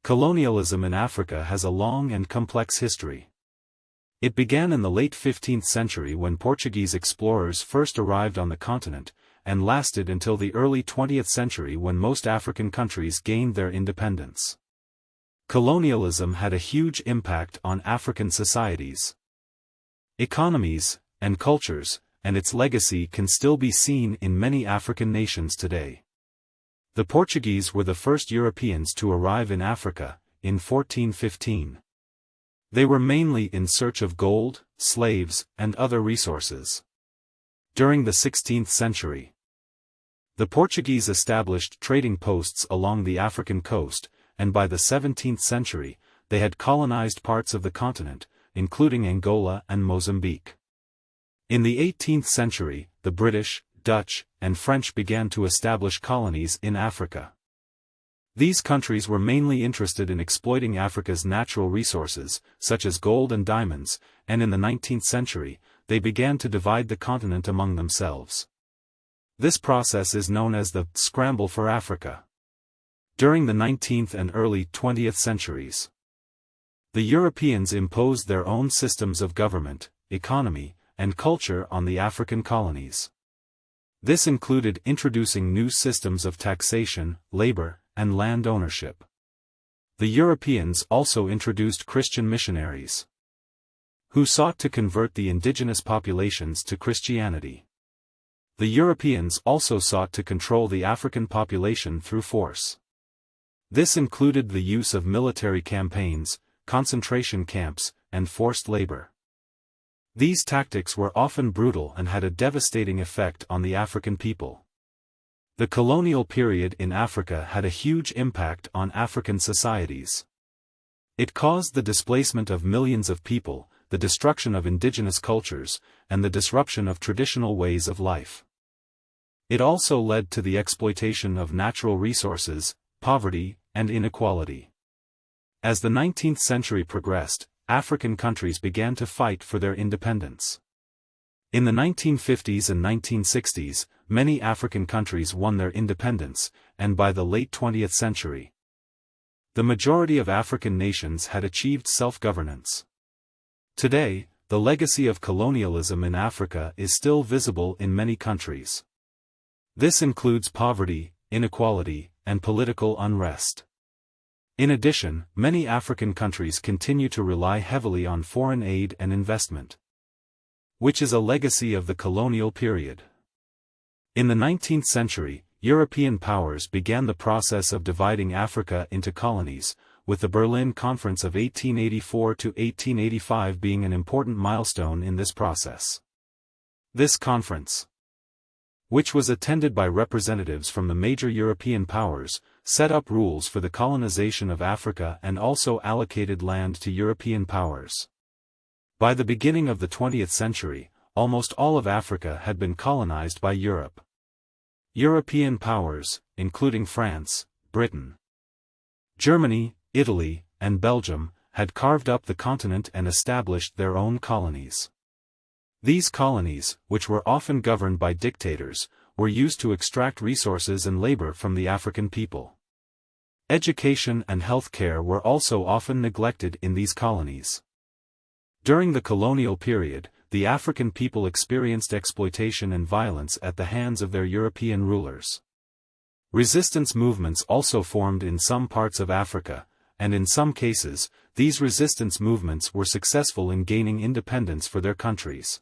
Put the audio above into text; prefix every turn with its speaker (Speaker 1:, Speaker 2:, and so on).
Speaker 1: Colonialism in Africa has a long and complex history. It began in the late 15th century when Portuguese explorers first arrived on the continent, and lasted until the early 20th century when most African countries gained their independence. Colonialism had a huge impact on African societies, economies, and cultures, and its legacy can still be seen in many African nations today. The Portuguese were the first Europeans to arrive in Africa, in 1415. They were mainly in search of gold, slaves, and other resources. During the 16th century, the Portuguese established trading posts along the African coast, and by the 17th century, they had colonized parts of the continent, including Angola and Mozambique. In the 18th century, the British, Dutch, and French began to establish colonies in Africa. These countries were mainly interested in exploiting Africa's natural resources, such as gold and diamonds, and in the 19th century, they began to divide the continent among themselves. This process is known as the scramble for Africa. During the 19th and early 20th centuries, the Europeans imposed their own systems of government, economy, and culture on the African colonies. This included introducing new systems of taxation, labor, and land ownership. The Europeans also introduced Christian missionaries, who sought to convert the indigenous populations to Christianity. The Europeans also sought to control the African population through force. This included the use of military campaigns, concentration camps, and forced labor. These tactics were often brutal and had a devastating effect on the African people. The colonial period in Africa had a huge impact on African societies. It caused the displacement of millions of people, the destruction of indigenous cultures, and the disruption of traditional ways of life. It also led to the exploitation of natural resources, poverty, and inequality. As the 19th century progressed, African countries began to fight for their independence. In the 1950s and 1960s, many African countries won their independence, and by the late 20th century, the majority of African nations had achieved self-governance. Today, the legacy of colonialism in Africa is still visible in many countries. This includes poverty, inequality, and political unrest. In addition, many African countries continue to rely heavily on foreign aid and investment, which is a legacy of the colonial period. In the 19th century, European powers began the process of dividing Africa into colonies, with the Berlin Conference of 1884 to 1885 being an important milestone in this process. This conference, which was attended by representatives from the major European powers, set up rules for the colonization of Africa and also allocated land to European powers. By the beginning of the 20th century, almost all of Africa had been colonized by Europe. European powers, including France, Britain, Germany, Italy, and Belgium, had carved up the continent and established their own colonies. These colonies, which were often governed by dictators, were used to extract resources and labor from the African people. Education and health care were also often neglected in these colonies. During the colonial period, the African people experienced exploitation and violence at the hands of their European rulers. Resistance movements also formed in some parts of Africa, and in some cases, these resistance movements were successful in gaining independence for their countries.